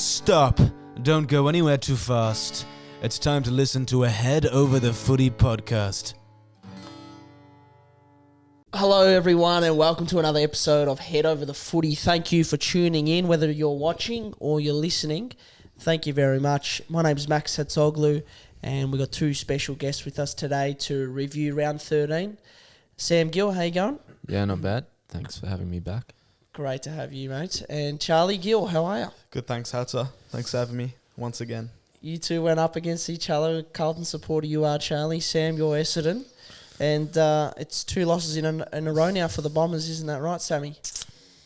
Stop. Don't go anywhere too fast. It's time to listen to a Head Over the Footy podcast. Hello everyone and welcome to another episode of Head Over the Footy. Thank you for tuning in, whether you're watching or you're listening. Thank you very much. My name is Max Hatzoglou and we've got two special guests with us today to review round 13. Sam Gill, how you going? Yeah, not bad. Thanks for having me back. Great to have you, mate. And Charlie Gill, how are you? Good, thanks, Hatza. Thanks for having me once again. You two went up against each other. Carlton supporter you are, Charlie. Sam, you're Essendon. And it's two losses in a row now for the Bombers, isn't that right, Sammy?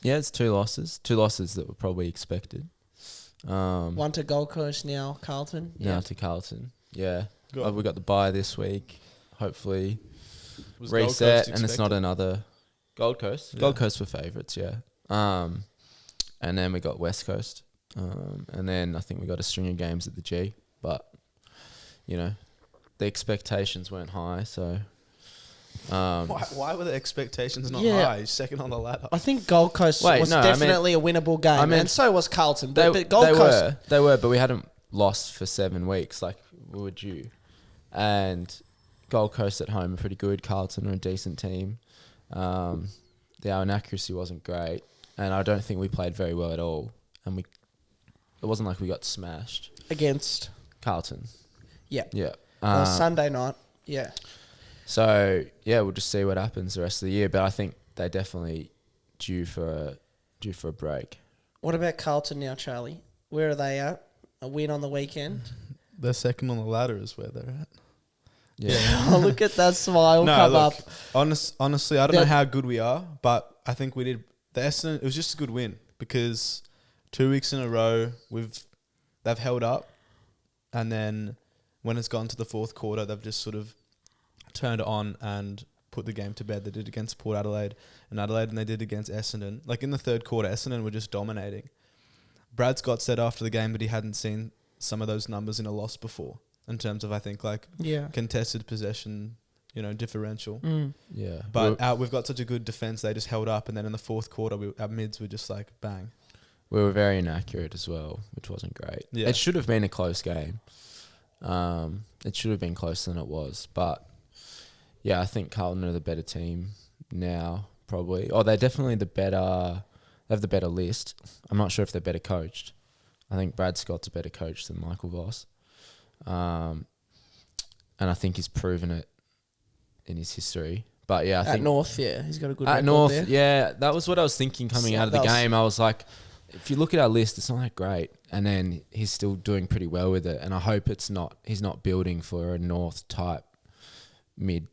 Yeah, it's two losses. Two losses that were probably expected. One to Gold Coast now, Carlton. Now to Carlton. Yeah. We got the bye this week. Hopefully reset, and it's not another... Gold Coast? Yeah. Gold Coast were favourites, yeah. And then we got West Coast. And then I think we got a string of games at the G. But, you know, the expectations weren't high, so... Why were the expectations not high? Second on the ladder. I think Gold Coast was definitely a winnable game, and so was Carlton. But Gold Coast... They were, but we hadn't lost for 7 weeks like we were due. And Gold Coast at home are pretty good. Carlton are a decent team. Our inaccuracy wasn't great, and I don't think we played very well at all. And it wasn't like we got smashed against Carlton. Yeah, yeah. Well, Sunday night, yeah. So yeah, we'll just see what happens the rest of the year. But I think they definitely due for a break. What about Carlton now, Charlie? Where are they at? A win on the weekend. They're second on the ladder is where they're at. Yeah. Oh, look at that smile up. Honestly, I don't know how good we are, but I think we did. The Essendon, it was just a good win because 2 weeks in a row they've held up, and then when it's gone to the fourth quarter, they've just sort of turned it on and put the game to bed. They did against Port Adelaide, and they did against Essendon. Like in the third quarter, Essendon were just dominating. Brad Scott said after the game that he hadn't seen some of those numbers in a loss before. In terms of, I think, contested possession, differential. Yeah. But we've got such a good defence, they just held up. And then in the fourth quarter, our mids were just like, bang. We were very inaccurate as well, which wasn't great. Yeah. It should have been a close game. It should have been closer than it was. But, yeah, I think Carlton are the better team now, probably. Oh, they're definitely they have the better list. I'm not sure if they're better coached. I think Brad Scott's a better coach than Michael Voss. And I think he's proven it in his history. But yeah, I think North, he's got a good record at North. there. Yeah, that was what I was thinking coming out of the game. I was like, if you look at our list, it's not that great, and then he's still doing pretty well with it. And I hope he's not building for a North type mid,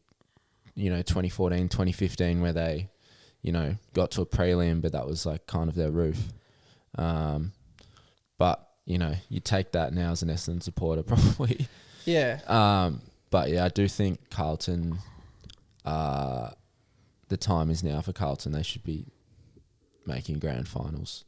2014, 2015, where they, got to a prelim, but that was like kind of their roof. But you take that now as an Essendon supporter, probably. Yeah. But yeah, I do think Carlton, the time is now for Carlton. They should be making grand finals.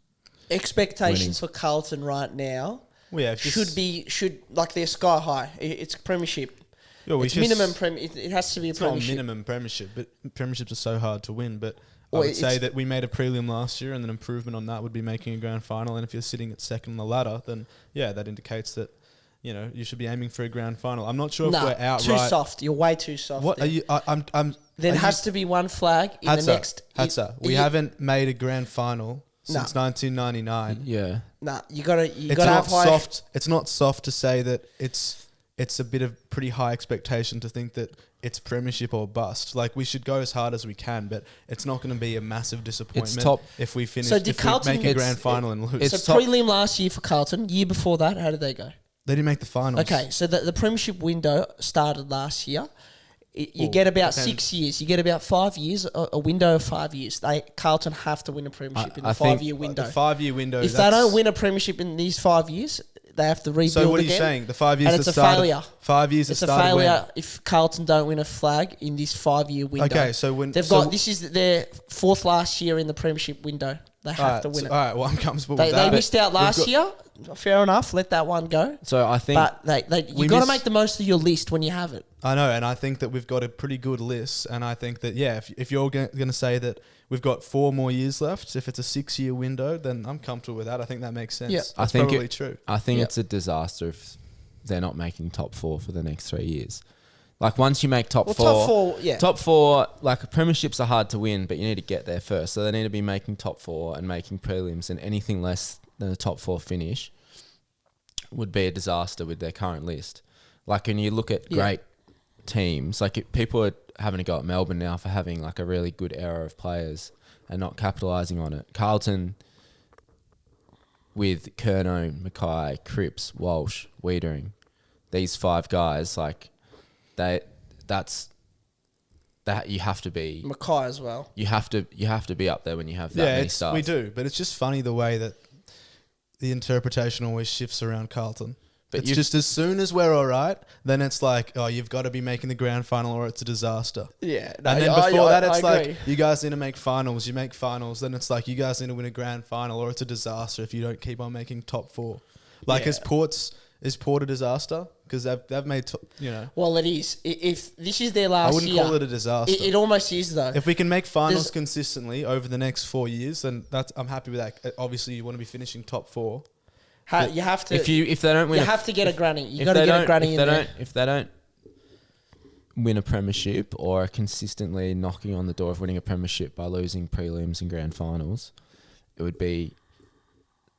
Expectations for Carlton right now they're sky high. It's premiership. It's minimum it has to be a premiership. It's not minimum premiership, but premierships are so hard to win. But I would say that we made a prelim last year, and an improvement on that would be making a grand final. And if you're sitting at second on the ladder, then that indicates that you should be aiming for a grand final. I'm not sure if we're outright too soft. You're way too soft. What are you? There has to be one flag in the next. We haven't made a grand final since 1999. Yeah. You gotta have high. Soft. It's not soft to say that it's a bit of pretty high expectation to think that it's premiership or bust. Like, we should go as hard as we can, but it's not going to be a massive disappointment if we finish. If we make a grand final and lose. So prelim last year for Carlton. Year before that, how did they go? They didn't make the finals. Okay, so the premiership window started last year. You get about 6 years. You get about 5 years, a window of 5 years. Carlton have to win a premiership in a 5-year window. The 5-year window. If they don't win a premiership in these 5 years, they have to rebuild again. So what are you saying? The 5 years and it's a failure. 5 years it's a failure if Carlton don't win a flag in this 5-year window. Okay, so this is their fourth last year in the premiership window. They have to win it. All right, well, I'm comfortable with that. They missed out last year. Fair enough. Let that one go. So I think... But you got to make the most of your list when you have it. I know, and I think that we've got a pretty good list, and I think that, if you're going to say that we've got 4 more years left, if it's a 6-year window, then I'm comfortable with that. I think that makes sense. Yeah. That's probably true. I think it's a disaster if they're not making top 4 for the next 3 years. Like, once you make top 4, like, premierships are hard to win, but you need to get there first. So they need to be making top 4 and making prelims, and anything less than a top 4 finish would be a disaster with their current list. Like, when you look at great teams, like, people are having a go at Melbourne now for having like a really good era of players and not capitalising on it. Carlton with Curnow, Mackay, Cripps, Walsh, Wiedering, these 5 guys, like, that's you have to be Mackay as well. You have to be up there when you have that many stars. We do, but it's just funny the way that the interpretation always shifts around Carlton. But it's just as soon as we're all right, then it's like, oh, you've got to be making the grand final or it's a disaster. Yeah. No, and then before that, it's like, you guys need to make finals. You make finals. Then it's like, you guys need to win a grand final or it's a disaster if you don't keep on making top 4. Like, is Port a disaster? Because they've made, Well, it is. If this is their last year. I wouldn't call it a disaster. It almost is, though. If we can make finals consistently over the next 4 years, then I'm happy with that. Obviously, you want to be finishing top 4. You have to. If they don't win, you have to get a granny. You got to get a granny in there. If they don't win a premiership or are consistently knocking on the door of winning a premiership by losing prelims and grand finals, it would be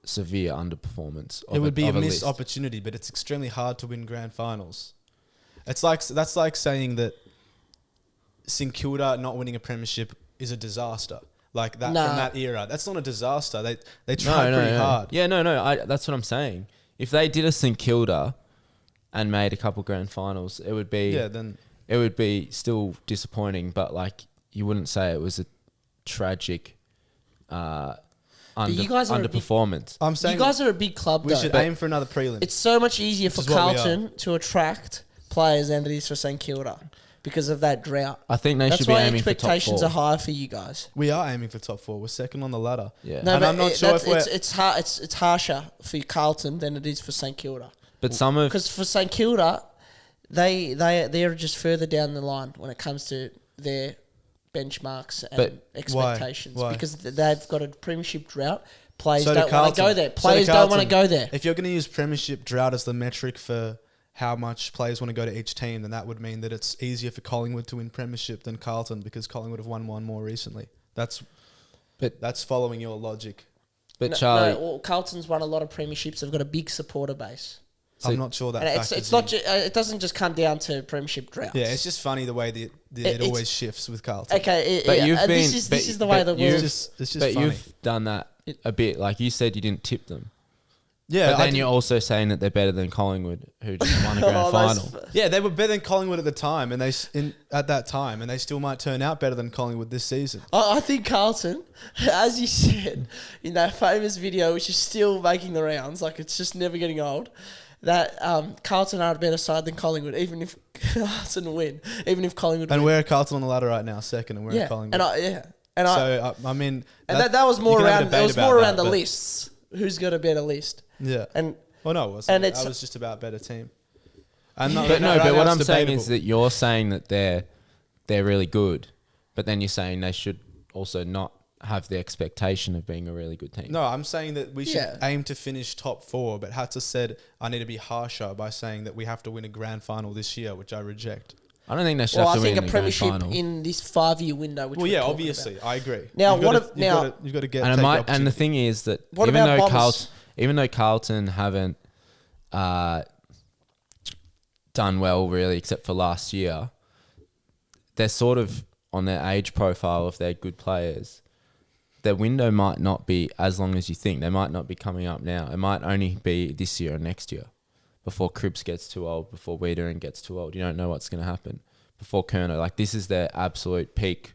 severe underperformance. It would be a missed opportunity, but it's extremely hard to win grand finals. That's like saying that St Kilda not winning a premiership is a disaster. Like that from that era. That's not a disaster. They tried pretty hard. Yeah, no. That's what I'm saying. If they did a St Kilda and made a couple grand finals, it would be it would be still disappointing, but like you wouldn't say it was a tragic underperformance. I'm saying you guys are a big club. We should aim for another prelim. It's so much easier for Carlton to attract players than it is for St Kilda. Because of that drought. I think they should be aiming for top 4. Expectations are higher for you guys. We are aiming for top 4. We're second on the ladder. Yeah. No, but I'm not sure if it's harsher for Carlton than it is for St Kilda. But because for St Kilda, they're just further down the line when it comes to their benchmarks and expectations. Why? Because they've got a premiership drought. Players don't want to go there. Players don't want to go there. If you're going to use premiership drought as the metric for how much players want to go to each team, then that would mean that it's easier for Collingwood to win premiership than Carlton because Collingwood have won one more recently. That's following your logic. But Charlie, Carlton's won a lot of premierships. They've got a big supporter base. So I'm not sure that. And it's not. It doesn't just come down to premiership droughts. Yeah, it's just funny the way that it always shifts with Carlton. Okay, this is the way the world. It's just but funny. You've done that a bit. Like you said, you didn't tip them. Yeah, but then you're also saying that they're better than Collingwood, who just won a grand final. Yeah, they were better than Collingwood at the time, and at that time, and they still might turn out better than Collingwood this season. I think Carlton, as you said in that famous video, which is still making the rounds, like it's just never getting old, that Carlton are a better side than Collingwood, even if Carlton win, even if Collingwood win. And we're Carlton on the ladder right now, second, and we're at Collingwood. I mean, that was more around. It was more around the lists. Who's got a better list? Yeah. And well, no, it wasn't. And it was just about better team. But what I'm saying is that you're saying that they're really good, but then you're saying they should also not have the expectation of being a really good team. No, I'm saying that we should aim to finish top 4, but Hatza said I need to be harsher by saying that we have to win a grand final this year, which I reject. I don't think they should have to win a premiership in this 5-year window. Which obviously, I agree. Now, you've got to get. And the thing is that even though Carlton haven't done well really, except for last year, they're sort of on their age profile if they're good players. Their window might not be as long as you think. They might not be coming up now. It might only be this year or next year. Before Cripps gets too old, before Wiedering gets too old. You don't know what's going to happen. Before Curnow. Like, this is their absolute peak,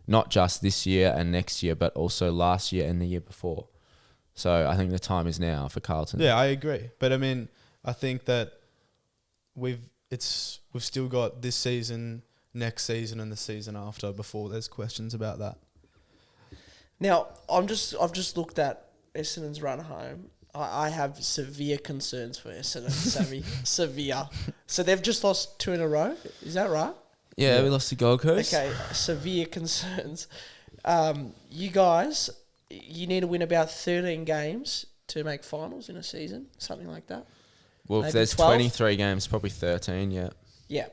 not just this year and next year, but also last year and the year before. So I think the time is now for Carlton. Yeah, I agree. But I mean, I think that we've still got this season, next season, and the season after before there's questions about that. Now, I've just looked at Essendon's run home, I have severe concerns for Essendon. Severe. So they've just lost 2 in a row. Is that right? Yeah, we lost to Gold Coast. Okay, severe concerns. You guys, you need to win about 13 games to make finals in a season, something like that. Well, Maybe if there's 12? 23 games, probably 13, yeah. Yeah.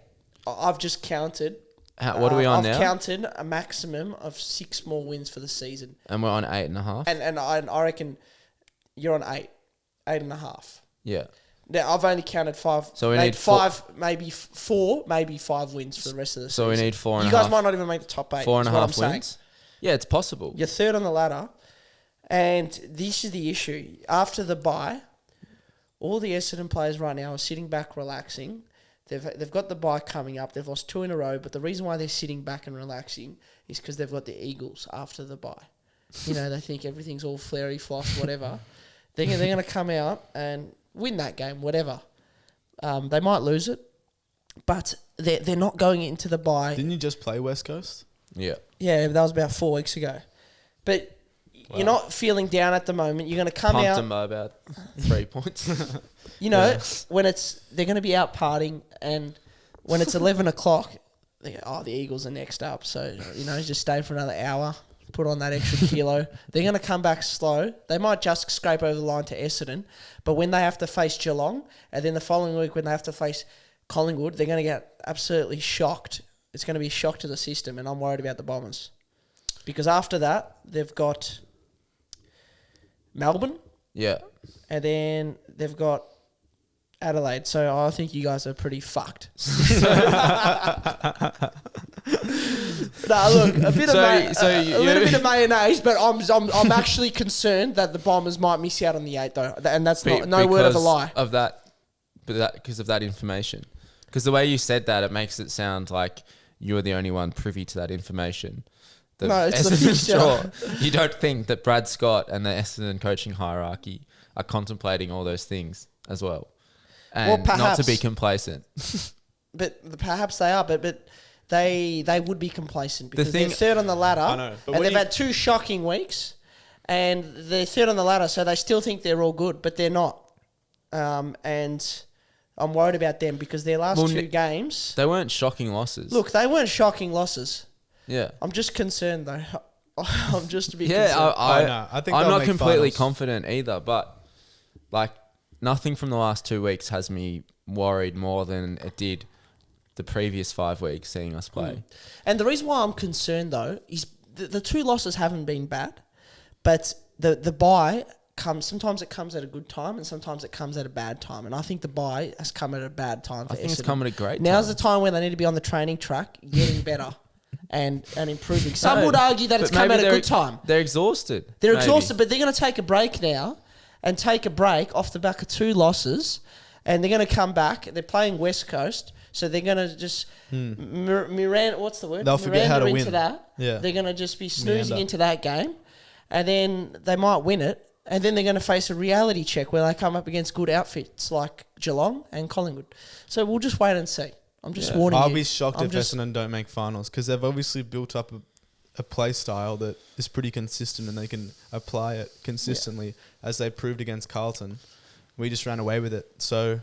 I've just counted. What are we on now? I've counted a maximum of 6 more wins for the season. And we're on 8.5? And I reckon you're on 8.5. Yeah. Now, I've only counted 5. So we maybe need 5, maybe 4, maybe 5 wins for the rest of the season. So we need 4.5. You guys might not even make the top 8. 4.5 wins? Yeah, it's possible. You're third on the ladder. And this is the issue. After the bye, all the Essendon players right now are sitting back relaxing. They've got the bye coming up. They've lost 2 in a row. But the reason why they're sitting back and relaxing is because they've got the Eagles after the bye. You know, they think everything's all flary, floss, whatever. They're going to come out and win that game, whatever. They might lose it, but they're not going into the bye. Didn't you just play West Coast? Yeah. Yeah, that was about 4 weeks ago. But you're not feeling down at the moment. You're going to come Pumped out. them by about 3 points. You know, when they're going to be out partying, and when it's 11 o'clock, they go, the Eagles are next up. So, just stay for another hour, put on that extra kilo. They're going to come back slow. They might just scrape over the line to Essendon, but when they have to face Geelong, and then the following week when they have to face Collingwood, they're going to get absolutely shocked. It's going to be a shock to the system, and I'm worried about the Bombers. Because after that, they've got Melbourne. Yeah. And then they've got Adelaide. So I think you guys are pretty fucked. Look, a bit of mayonnaise, but I'm actually concerned that the Bombers might miss out on the 8 though, and that's no word of a lie. Because of that information. Because the way you said that, it makes it sound like you're the only one privy to that information. No, it's the fixture. You don't think that Brad Scott and the Essendon coaching hierarchy are contemplating all those things as well, and not to be complacent. But perhaps they are. But they would be complacent because they're third on the ladder. I know, and they've had 2 shocking weeks, and they're third on the ladder, so they still think they're all good, but they're not. And I'm worried about them because their last 2 games, they weren't shocking losses. Look, they weren't shocking losses. Yeah. I'm just concerned, though. I'm just a bit concerned. I think I'm not completely confident either, but nothing from the last 2 weeks has me worried more than it did the previous 5 weeks seeing us play. And the reason why I'm concerned, though, is the 2 losses haven't been bad, but the bye sometimes it comes at a good time and sometimes it comes at a bad time. And I think the bye has come at a bad time for Essendon. I think it's come at a great time. Now's the time when they need to be on the training track, getting better and improving. Some would argue that it's come at a good time. They're exhausted. They're exhausted, but they're going to take a break now and take a break off the back of 2 losses, and they're going to come back. They're playing West Coast, so they're going to just Miranda. What's the word? They'll forget how to win. Into that. Yeah. They're going to just be snoozing into that game, and then they might win it. And then they're going to face a reality check where they come up against good outfits like Geelong and Collingwood. So we'll just wait and see. I'm just warning you. I'll be shocked if Essendon don't make finals because they've obviously built up a play style that is pretty consistent and they can apply it consistently as they proved against Carlton. We just ran away with it. So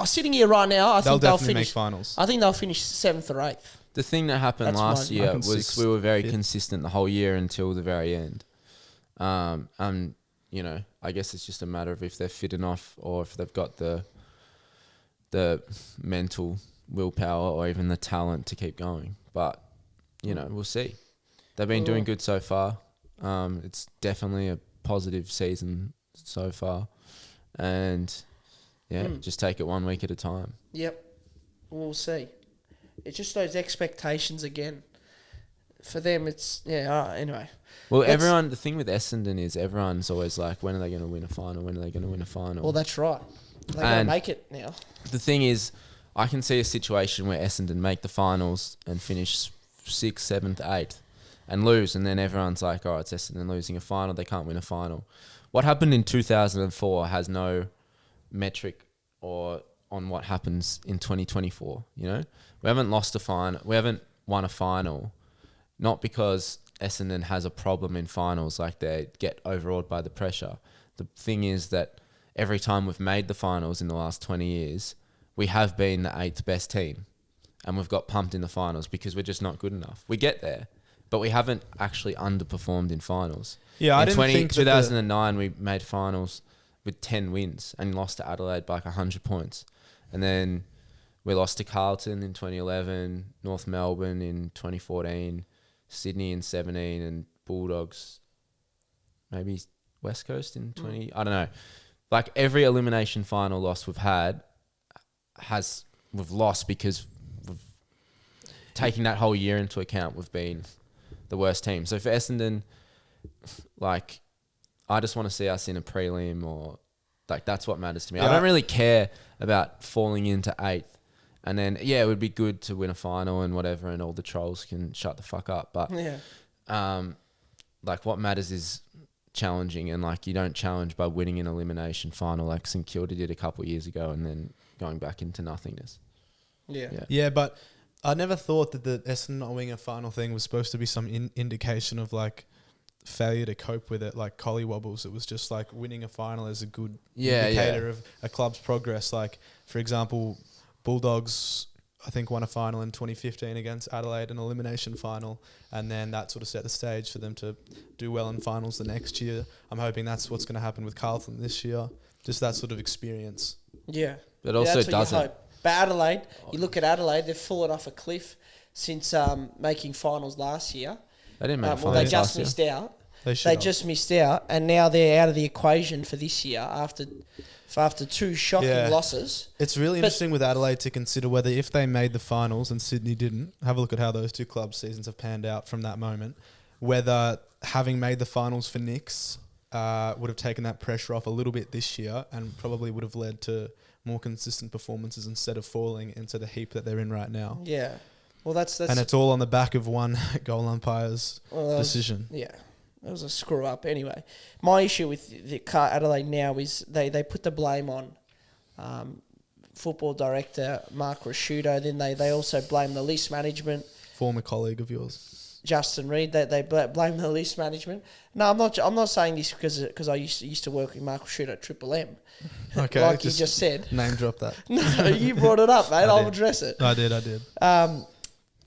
sitting here right now, I think they'll finish make finals. I think they'll finish 7th or 8th. The thing that happened last year was we were very consistent the whole year until the very end. I guess it's just a matter of if they're fit enough or if they've got the mental willpower or even the talent to keep going. But, we'll see. They've been doing good so far. It's definitely a positive season so far. And, just take it 1 week at a time. Yep. We'll see. It's just those expectations again. For them, it's... anyway. Well, the thing with Essendon is everyone's always like, when are they going to win a final? When are they going to win a final? Well, that's right. They're going to make it now. The thing is, I can see a situation where Essendon make the finals and finish 6th, 7th, 8th and lose. And then everyone's like, oh, it's Essendon losing a final. They can't win a final. What happened in 2004 has no metric or on what happens in 2024, We haven't lost a final. We haven't won a final. Not because Essendon has a problem in finals, like they get overawed by the pressure. The thing is that every time we've made the finals in the last 20 years, we have been the 8th best team, and we've got pumped in the finals because we're just not good enough. We get there, but we haven't actually underperformed in finals. Yeah, I didn't think 2009 we made finals with 10 wins and lost to Adelaide by like 100 points. And then we lost to Carlton in 2011, North Melbourne in 2014, Sydney in 17, and Bulldogs maybe West Coast in 20. I don't know. Like every elimination final loss we've had we've lost because we've taking that whole year into account. We've been the worst team. So for Essendon, like I just want to see us in a prelim, or like that's what matters to me. I don't really care about falling into 8th. And then, yeah, it would be good to win a final and whatever, and all the trolls can shut the fuck up. But like what matters is challenging, and like you don't challenge by winning an elimination final like St Kilda did a couple of years ago and then going back into nothingness. Yeah, but I never thought that the Essendon not winning a final thing was supposed to be some indication of like failure to cope with it, like collywobbles. It was just like winning a final is a good indicator of a club's progress. Like, for example, Bulldogs, I think, won a final in 2015 against Adelaide, an elimination final, and then that sort of set the stage for them to do well in finals the next year. I'm hoping that's what's going to happen with Carlton this year, just that sort of experience. Yeah. But also doesn't. But Adelaide, you look at Adelaide, they've fallen off a cliff since making finals last year. They didn't make finals they just missed out. They just missed out, and now they're out of the equation for this year after 2 shocking losses. It's really interesting with Adelaide to consider whether, if they made the finals and Sydney didn't, have a look at how those two clubs' seasons have panned out from that moment, whether having made the finals for Nix would have taken that pressure off a little bit this year and probably would have led to more consistent performances instead of falling into the heap that they're in right now. Yeah. Well, that's and it's all on the back of one goal umpire's decision. It was a screw up. Anyway, my issue with the Adelaide now is they put the blame on football director Mark Rashudo. Then they also blame the list management. Former colleague of yours, Justin Reid. They blame the list management. No, I'm not saying this because I used to work with Mark Rashudo at Triple M. Okay, like you just said. Name drop that. No, you brought it up, mate. I'll address it. I did.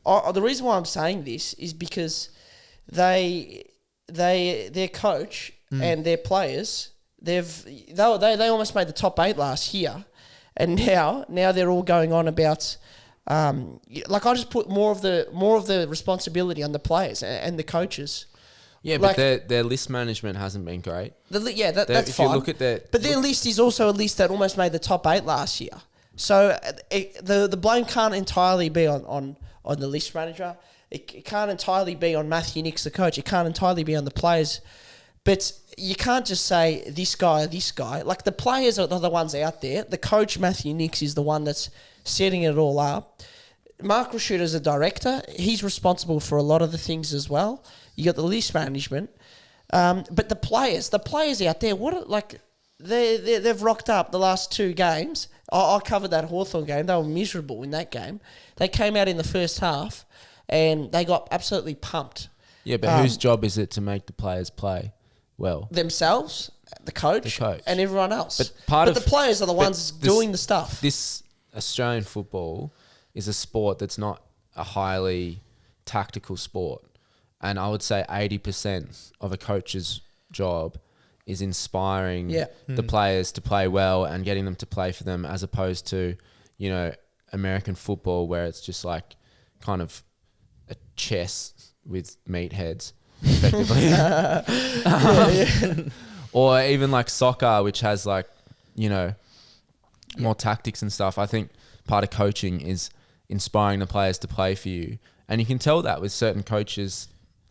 The reason why I'm saying this is because their coach and their players, they almost made the top 8 last year, and now they're all going on about like I just put more of the responsibility on the players and the coaches. Yeah, like, but their list management hasn't been great. That's fine. You look at their list is also a list that almost made the top 8 last year. So the blame can't entirely be on the list manager. It can't entirely be on Matthew Nix, the coach. It can't entirely be on the players. But you can't just say this guy. Like, the players are the ones out there. The coach, Matthew Nix, is the one that's setting it all up. Mark Rashudo is a director. He's responsible for a lot of the things as well. You got the list management. But the players out there, they've rocked up the last 2 games. I covered that Hawthorn game. They were miserable in that game. They came out in the first half and they got absolutely pumped. Yeah, but whose job is it to make the players play well? Themselves, the coach, and everyone else. But the players are the ones doing the stuff. This Australian football is a sport that's not a highly tactical sport. And I would say 80% of a coach's job is inspiring the players to play well and getting them to play for them, as opposed to, American football, where it's just like kind of a chess with meatheads, effectively. Or even like soccer, which has like, more tactics and stuff. I think part of coaching is inspiring the players to play for you. And you can tell that with certain coaches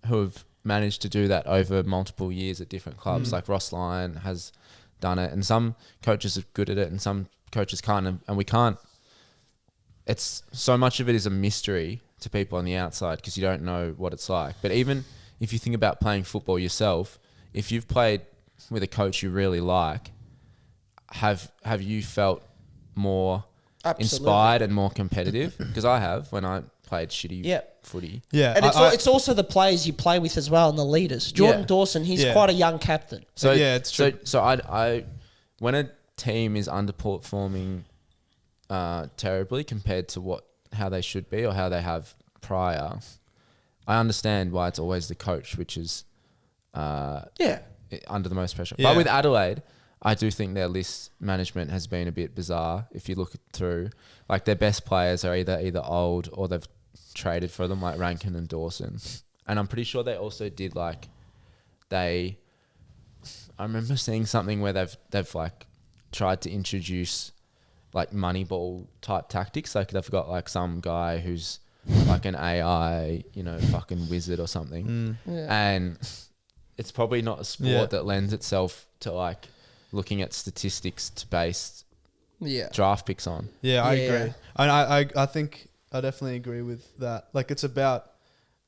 who have managed to do that over multiple years at different clubs. Like Ross Lyon has done it, and some coaches are good at it and some coaches can't, and we can't. It's so much of it is a mystery to people on the outside because you don't know what it's like. But even if you think about playing football yourself, if you've played with a coach you really like, have you felt more inspired and more competitive? Because I have when I played shitty footy. Yeah, and it's also the players you play with as well and the leaders. Jordan Dawson, he's quite a young captain. So yeah, it's true. So I when a team is underperforming terribly compared to how they should be or how they have prior, I understand why it's always the coach, which is under the most pressure. Yeah. But with Adelaide, I do think their list management has been a bit bizarre. If you look through, like their best players are either old or they've traded for them, like Rankin and Dawson. And I'm pretty sure they also did I remember seeing something where they've like tried to introduce like Moneyball type tactics. Like they've got like some guy who's like an AI, fucking wizard or something. And it's probably not a sport that lends itself to like looking at statistics to base draft picks on. Yeah, I agree. And I think I definitely agree with that. Like it's about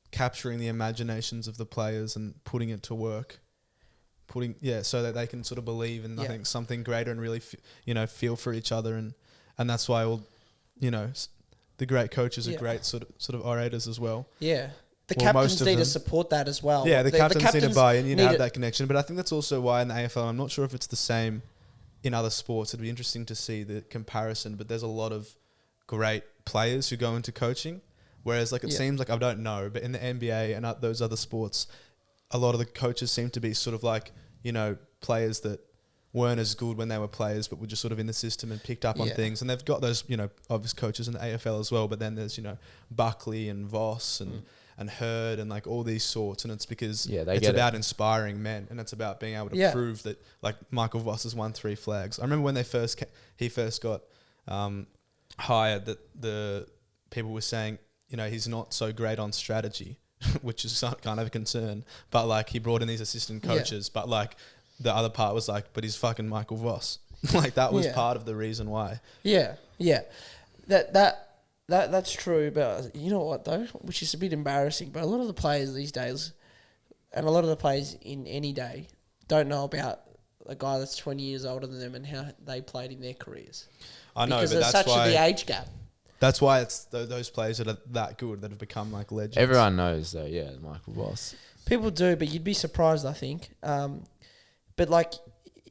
capturing the imaginations of the players and putting it to work. So that they can sort of believe in something greater and really feel for each other, and that's why the great coaches are great sort of orators as well. Yeah. The captains need to support that as well. Yeah, the captains need to buy in, have that connection. But I think that's also why in the AFL, I'm not sure if it's the same in other sports. It'd be interesting to see the comparison, but there's a lot of great players who go into coaching, whereas it seems like, I don't know, but in the NBA and those other sports, a lot of the coaches seem to be sort of like, players that weren't as good when they were players, but were just sort of in the system and picked up on things. And they've got those, obvious coaches in the AFL as well. But then there's, Buckley and Voss and Hurd and like all these sorts. And it's because it's about inspiring men, and it's about being able to prove that, like Michael Voss has won 3 flags. I remember when he first got hired, that the people were saying, he's not so great on strategy. Which is kind of a concern, but like he brought in these assistant coaches, but like the other part was like, but he's fucking Michael Voss. Like that was part of the reason why. Yeah. That's true, but you know what though, which is a bit embarrassing, but a lot of the players these days, and a lot of the players in any day, don't know about a guy that's 20 years older than them and how they played in their careers. I know, because but there's that's such why the age gap. That's why it's those players that are that good that have become like legends. Everyone knows though, Michael Voss. People do, but you'd be surprised, I think. But like,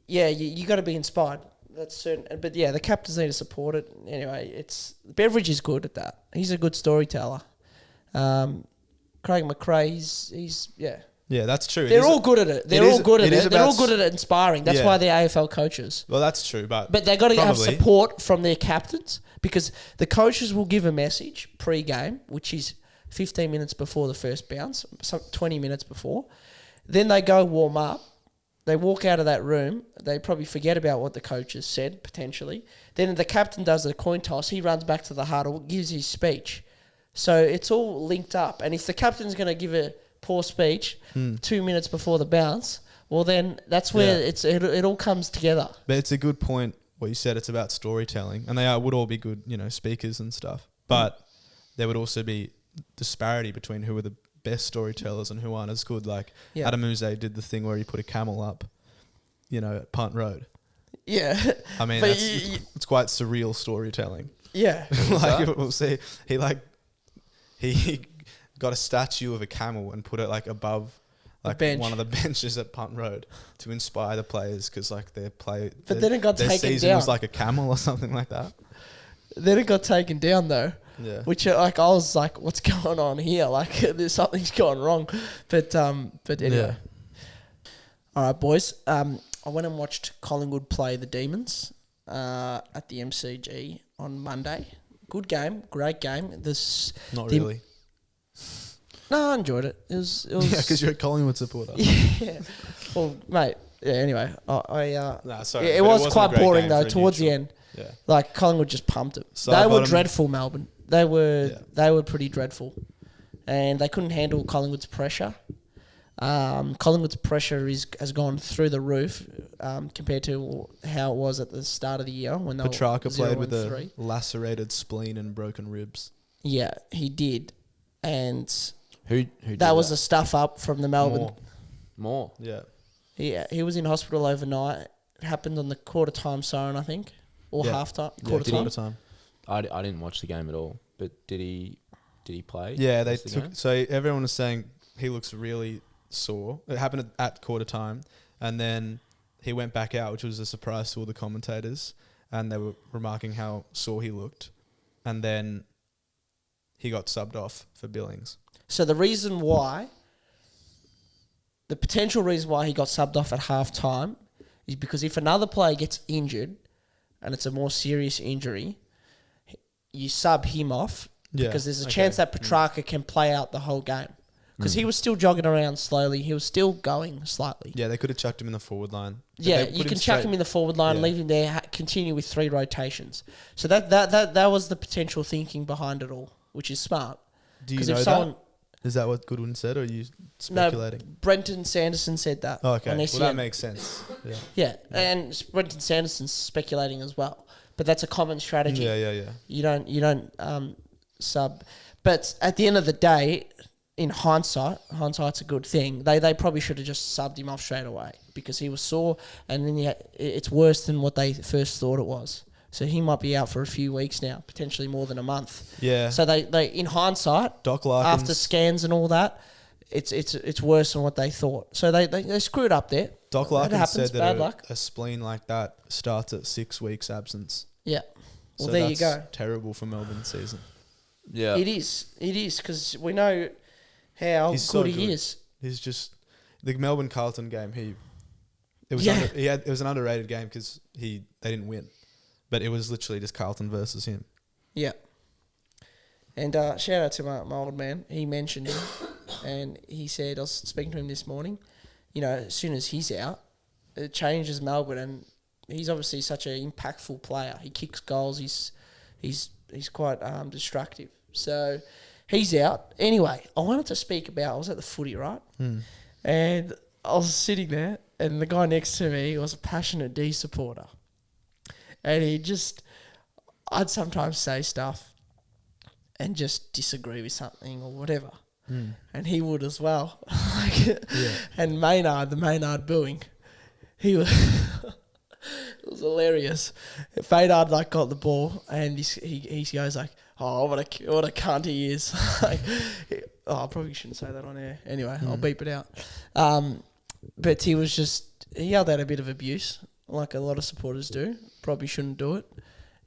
you got to be inspired. That's certain. But the captains need to support it. Anyway, Beveridge is good at that. He's a good storyteller. Craig McRae, he's. Yeah, that's true. They're all good at it. They're all good at it. They're all good at inspiring. That's why they're AFL coaches. Well, that's true, but they got to have support from their captains, because the coaches will give a message pre-game, which is 15 minutes before the first bounce, 20 minutes before. Then they go warm up. They walk out of that room. They probably forget about what the coaches said, potentially. Then the captain does the coin toss. He runs back to the huddle, gives his speech. So it's all linked up. And if the captain's going to give a poor speech 2 minutes before the bounce, well then that's where it all comes together. But it's a good point what you said. It's about storytelling, and they would all be good, speakers and stuff. But there would also be disparity between who are the best storytellers and who aren't as good. Like Adam Uze did the thing where he put a camel up, at Punt Road. Yeah, I mean it's quite surreal storytelling. Yeah, like we'll see. He got a statue of a camel and put it like above like one of the benches at Punt Road to inspire the players, because like then it got taken season down. Was like a camel or something like that. Then it got taken down though. Yeah. Which I was like, what's going on here? Like there's something's gone wrong. But anyway. All right, boys. I went and watched Collingwood play the Demons at the MCG on Monday. Good game, great game. Not really. No, I enjoyed it. It was because you're a Collingwood supporter. Yeah. Well, mate. Yeah. Anyway, sorry. It was quite boring though towards the end. Yeah. Like Collingwood just pumped it. They were dreadful, Melbourne. They were pretty dreadful, and they couldn't handle Collingwood's pressure. Collingwood's pressure has gone through the roof compared to how it was at the start of the year when they Petrarca were played with 0-3. a lacerated spleen and broken ribs. Yeah, he did, and who did that was a stuff up from the Melbourne. More. Yeah. Yeah, he was in hospital overnight. It happened on the quarter time siren, I think, or half time. Quarter time. I didn't watch the game at all, but did he did he play? Yeah, they took. So everyone was saying he looks really sore. It happened at quarter time, and then he went back out, which was a surprise to all the commentators, and they were remarking how sore he looked, and then he got subbed off for Billings. So the potential reason why he got subbed off at half time is because if another player gets injured and it's a more serious injury, you sub him off because there's a chance that Petrarca can play out the whole game. Because he was still jogging around slowly. He was still going slightly. Yeah, they could have chucked him in the forward line. Yeah, you can chuck him in the forward line, leave him there, continue with 3 rotations. So that was the potential thinking behind it all, which is smart. Do you know that? Is that what Goodwin said, or are you speculating? No, Brenton Sanderson said that. Oh, okay, well that makes sense. Yeah, and Brenton Sanderson's speculating as well. But that's a common strategy. Yeah. You don't sub. But at the end of the day, in hindsight's a good thing. They probably should have just subbed him off straight away because he was sore, and then it's worse than what they first thought it was. So he might be out for a few weeks now, potentially more than a month. Yeah. So they in hindsight, Doc Larkins, after scans and all that, it's worse than what they thought. So they screwed up there. Doc Larkins said that a spleen like that starts at 6 weeks absence. Yeah. Well, so there you go. Terrible for Melbourne season. Yeah. It is because we know how good he is. He's just the Melbourne Carlton game. It was an underrated game because they didn't win, but it was literally just Carlton versus him. Yeah. And shout out to my old man. He mentioned him, and he said, I was speaking to him this morning, as soon as he's out, it changes Melbourne, and he's obviously such an impactful player. He kicks goals. He's quite destructive. So he's out. Anyway, I wanted to speak about, I was at the footy, right? And I was sitting there, and the guy next to me was a passionate D supporter. And I'd sometimes say stuff and just disagree with something or whatever. And he would as well. And the Maynard booing, he was... It was hilarious. Maynard got the ball, and he goes like, "Oh, what a cunt he is!" I probably shouldn't say that on air. Anyway, I'll beep it out. But he yelled out a bit of abuse, like a lot of supporters do. Probably shouldn't do it.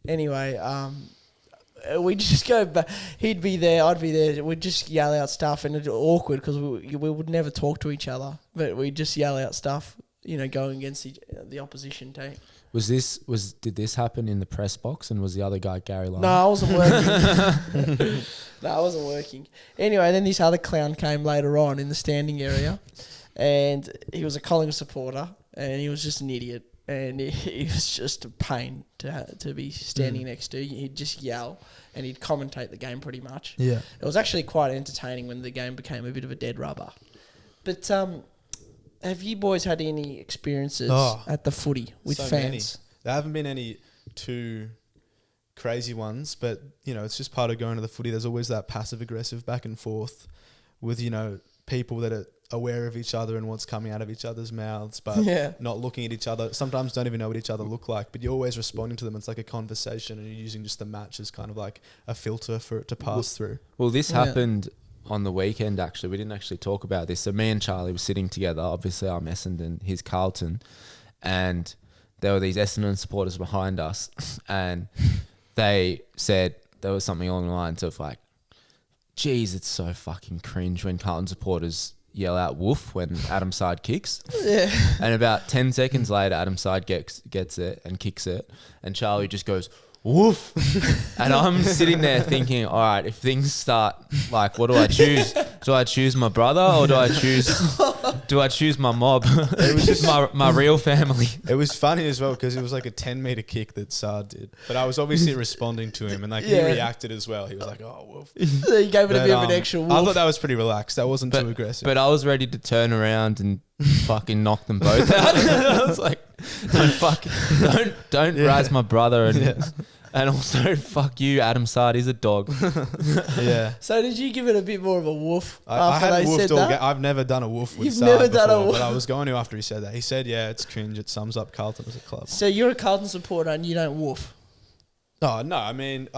Anyway, we just go back. He'd be there, I'd be there. We'd just yell out stuff, and it's awkward because we would never talk to each other, but we'd just yell out stuff. Going against the opposition team. Did this happen in the press box, and was the other guy Gary Lyon? No, I wasn't working. Anyway, then this other clown came later on in the standing area, and he was a Collingwood supporter, and he was just an idiot, and he was just a pain to be standing next to. He'd just yell, and he'd commentate the game pretty much. Yeah, it was actually quite entertaining when the game became a bit of a dead rubber. But have you boys had any experiences at the footy with fans? Many. There haven't been any too crazy ones, but, it's just part of going to the footy. There's always that passive-aggressive back and forth with, people that are aware of each other and what's coming out of each other's mouths, but not looking at each other. Sometimes don't even know what each other look like, but you're always responding to them. It's like a conversation, and you're using just the match as kind of like a filter for it to pass through. Well, this happened... on the weekend, actually. We didn't actually talk about this. So me and Charlie were sitting together. Obviously, I'm Essendon, he's Carlton. And there were these Essendon supporters behind us. And they said, there was something along the lines of like, geez, it's so fucking cringe when Carlton supporters yell out woof when Adam Side kicks. Yeah. And about 10 seconds later, Adam Side gets it and kicks it. And Charlie just goes, woof. And I'm sitting there thinking, all right, if things start, what do I choose? Do I choose my brother, or do I choose my mob? It was just my real family. It was funny as well because it was like a 10-meter kick that Saad did, but I was obviously responding to him, and he reacted as well. He was like, "Oh, woof." So you gave it a bit of an extra woof. I thought that was pretty relaxed. That wasn't too aggressive. But I was ready to turn around and fucking knock them both out. I was like, don't razz my brother and also fuck you, Adam Sard is a dog. Yeah. So did you give it a bit more of a woof I after they said that? I've never done a woof with You've Sard never before, done a woof. but I was going to after he said that. He said, yeah, it's cringe. It sums up Carlton as a club. So you're a Carlton supporter and you don't woof? Oh, no. I mean,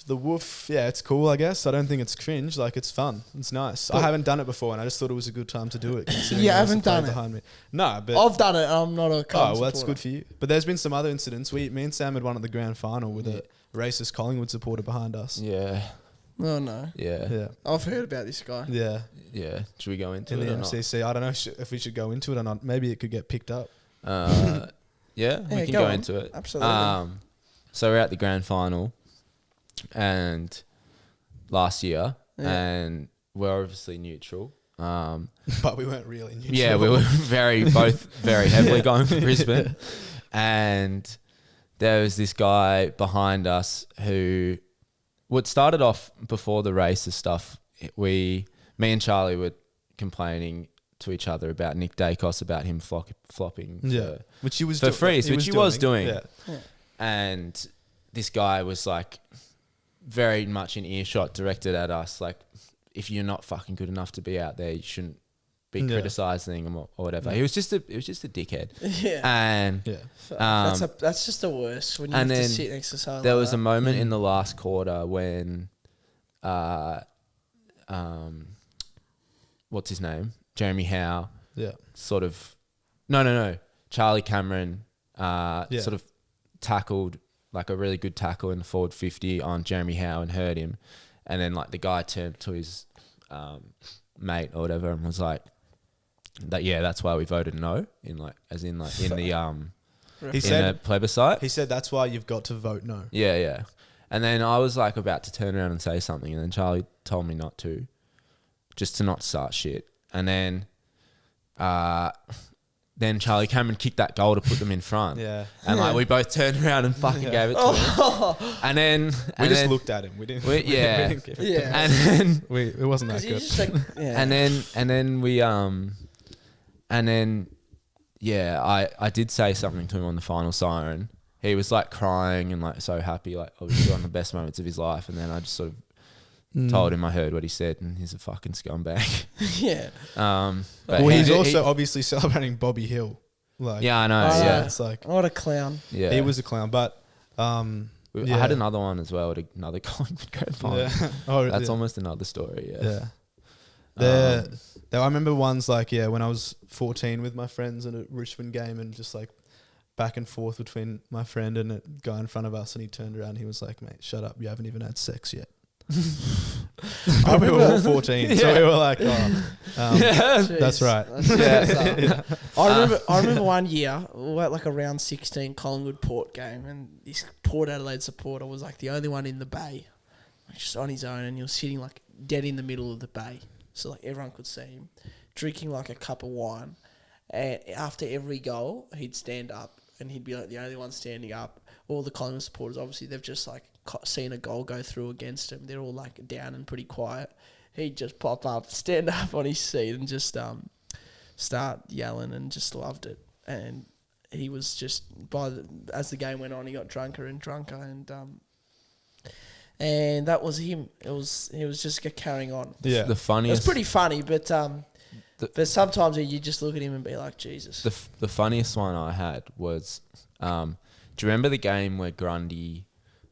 The woof, yeah, it's cool, I guess. I don't think it's cringe. Like, it's fun. It's nice. I haven't done it before, and I just thought it was a good time to do it. You haven't done it? Behind me. No, but... I've done it. I'm not a Oh, well, that's good for you. But there's been some other incidents. Me and Sam had one at the grand final with a racist Collingwood supporter behind us. Yeah. Oh, no. Yeah. I've heard about this guy. Yeah. Yeah. Should we go into In it the or MCC. I don't know if we should go into it or not. Maybe it could get picked up. not? Yeah, we can go into it. Absolutely. So we're at the grand final, and last year, and we're obviously neutral. But we weren't really neutral. Yeah, we were both very heavily going for Brisbane, and there was this guy behind us who, what started off before the racist stuff. Me and Charlie were complaining to each other about Nick Dacos, about him flopping which he was for freeze, which he was doing. Yeah. And this guy was like very much in earshot directed at us, like, if you're not fucking good enough to be out there, you shouldn't be criticizing him or whatever. He was just a dickhead. Yeah. And that's just the worst when you have to sit next to someone. There like was that. a moment in the last quarter when what's his name? Jeremy Howe. Yeah. Sort of no. Charlie Cameron sort of tackled, like a really good tackle in the forward 50 on Jeremy Howe and hurt him. And then like the guy turned to his mate or whatever and was like, that's why we voted no in the plebiscite. He said that's why you've got to vote no. Yeah. And then I was like about to turn around and say something, and then Charlie told me not to, just to not start shit. And then Charlie Cameron kicked that goal to put them in front. Yeah. And like we both turned around and fucking gave it to him. And then we just looked at him. We didn't. We didn't give it. And then it wasn't that good. I did say something to him on the final siren. He was like crying and like so happy, like obviously on the best moments of his life. And then I just sort of told him I heard what he said, and he's a fucking scumbag. Yeah. But he's also obviously celebrating Bobby Hill. Like, yeah, I know. It's like, what a clown. Yeah, he was a clown. But I had another one as well at another Collingwood grand final. Yeah. That's almost another story. Yeah. I remember ones like when I was 14 with my friends in a Richmond game, and just like back and forth between my friend and a guy in front of us, and he turned around and he was like, "Mate, shut up, you haven't even had sex yet." But we were all 14, so we were like, that's right. I remember one year, we were at like a round 16 Collingwood Port game, and this Port Adelaide supporter was like the only one in the bay, like just on his own, and he was sitting like dead in the middle of the bay, so like everyone could see him, drinking like a cup of wine. And after every goal, he'd stand up, and he'd be like the only one standing up. All the Collingwood supporters, obviously, they've just like seen a goal go through against him. They're all like down and pretty quiet. He'd just pop up, stand up on his seat, and just start yelling, and just loved it. And he was just as the game went on, he got drunker and drunker, and that was him. He was just carrying on. Yeah, the funniest. It was pretty funny, but sometimes you just look at him and be like, Jesus. The funniest one I had was, do you remember the game where Grundy,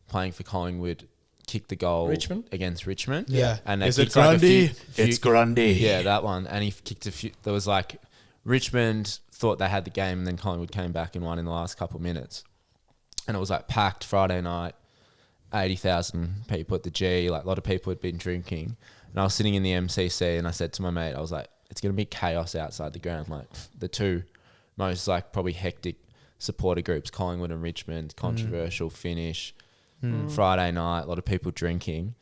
playing for Collingwood, kicked the goal against Richmond? Yeah. And they Is it kicked like Grundy? It's Grundy. Yeah, that one. And he kicked a few. There was like, Richmond thought they had the game, and then Collingwood came back and won in the last couple of minutes. And it was like packed Friday night, 80,000 people at the G. Like a lot of people had been drinking. And I was sitting in the MCC, and I said to my mate, I was like, it's going to be chaos outside the ground. Like the two most like probably hectic supporter groups, Collingwood and Richmond, controversial finish, Friday night, a lot of people drinking.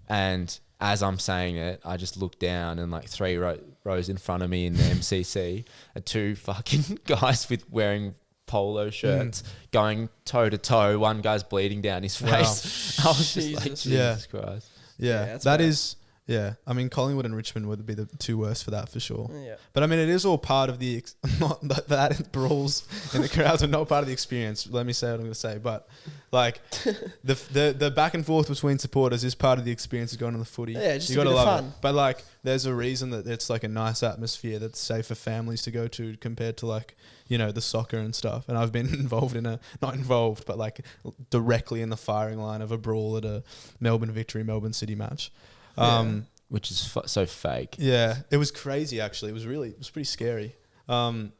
And as I'm saying it, I just look down, and like three rows in front of me in the MCC are two fucking guys wearing polo shirts going toe to toe. One guy's bleeding down his face. I was just like, Jesus Christ. Yeah, that is... Yeah, I mean Collingwood and Richmond would be the two worst for that for sure. Yeah. But I mean it is all part of the not that brawls in the crowds are not part of the experience. Let me say what I'm going to say, but like the back and forth between supporters is part of the experience of going on the footy. Yeah, just you a gotta bit of love fun. it. But like there's a reason that it's like a nice atmosphere that's safe for families to go to compared to like, you know, the soccer and stuff. And I've been involved in not involved, but like directly in the firing line of a brawl at a Melbourne Melbourne City match. Which is so fake. Yeah, it was crazy actually. It was pretty scary. And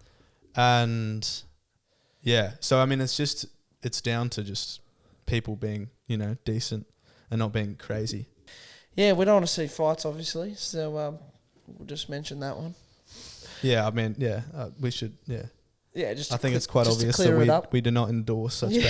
yeah, so I mean it's down to just people being, you know, decent and not being crazy. Yeah, we don't want to see fights, obviously. So we'll just mention that one. Yeah, I mean, yeah, we should, yeah. Yeah, just I think it's quite just obvious to clear it that up. we do not endorse such behaviour.